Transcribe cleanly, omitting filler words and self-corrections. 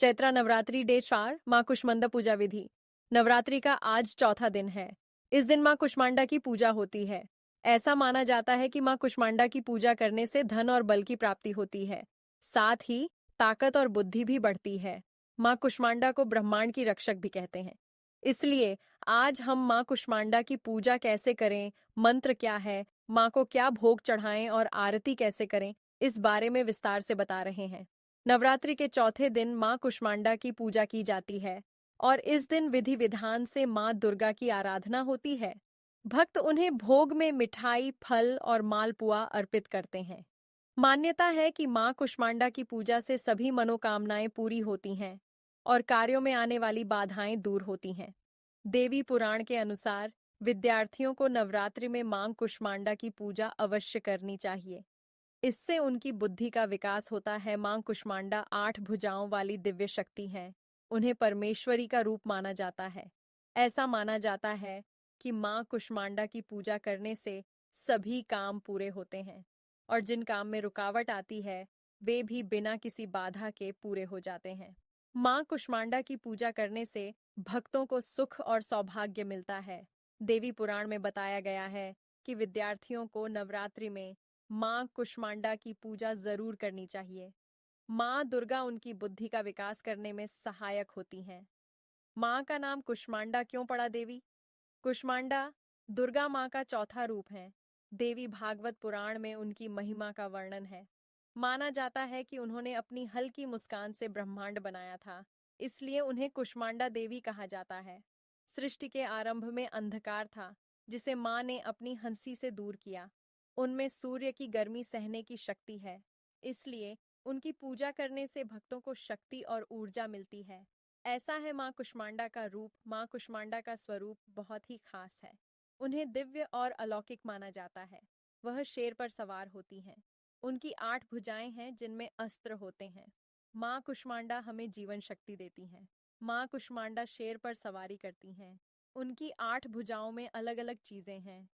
Chaitra Navratri day 4 माँ कुष्मांडा पूजा विधि। नवरात्रि का आज चौथा दिन है। इस दिन माँ कुष्मांडा की पूजा होती है। ऐसा माना जाता है कि माँ कुष्मांडा की पूजा करने से धन और बल की प्राप्ति होती है। साथ ही ताकत और बुद्धि भी बढ़ती है। माँ कुष्मांडा को ब्रह्मांड की रक्षक भी कहते हैं। इसलिए आज हम माँ कुष्मांडा की पूजा कैसे करें, मंत्र क्या है, माँ को क्या भोग चढ़ाएं और आरती कैसे करें, इस बारे में विस्तार से बता रहे हैं। नवरात्रि के चौथे दिन माँ कुष्मांडा की पूजा की जाती है और इस दिन विधि विधान से माँ दुर्गा की आराधना होती है। भक्त उन्हें भोग में मिठाई, फल और मालपुआ अर्पित करते हैं। मान्यता है कि माँ कुष्मांडा की पूजा से सभी मनोकामनाएं पूरी होती हैं और कार्यों में आने वाली बाधाएं दूर होती हैं। देवी पुराण के अनुसार विद्यार्थियों को नवरात्रि में मां कुष्मांडा की पूजा अवश्य करनी चाहिए। इससे उनकी बुद्धि का विकास होता है। मां कुष्मांडा 8 भुजाओं वाली दिव्य शक्ति हैं। उन्हें परमेश्वरी का रूप माना जाता है। ऐसा माना जाता है कि मां कुष्मांडा की पूजा करने से सभी काम पूरे होते हैं और जिन काम में रुकावट आती है वे भी बिना किसी बाधा के पूरे हो जाते हैं। मां कुष्मांडा की पूजा करने से भक्तों को सुख और सौभाग्य मिलता है। देवी पुराण में बताया गया है कि विद्यार्थियों को नवरात्रि में माँ कुष्मांडा की पूजा जरूर करनी चाहिए। माँ दुर्गा उनकी बुद्धि का विकास करने में सहायक होती हैं। माँ का नाम कुष्मांडा क्यों पड़ा देवी? कुष्मांडा दुर्गा माँ का चौथा रूप है। देवी भागवत पुराण में उनकी महिमा का वर्णन है। माना जाता है कि उन्होंने अपनी हल्की मुस्कान से ब्रह्मांड बनाया था, इसलिए उन्हें कुष्मांडा देवी कहा जाता है। सृष्टि के आरंभ में अंधकार था, जिसे माँ ने अपनी हंसी से दूर किया। उनमें सूर्य की गर्मी सहने की शक्ति है, इसलिए उनकी पूजा करने से भक्तों को शक्ति और ऊर्जा मिलती है। ऐसा है माँ कुष्मांडा का रूप, माँ कुष्मांडा का स्वरूप बहुत ही खास है। उन्हें दिव्य और अलौकिक माना जाता है। वह शेर पर सवार होती हैं। उनकी 8 भुजाएं हैं जिनमें अस्त्र होते हैं। माँ कुष्मांडा हमें जीवन शक्ति देती हैं। माँ कुष्मांडा शेर पर सवारी करती हैं। उनकी 8 भुजाओं में अलग अलग चीजें हैं।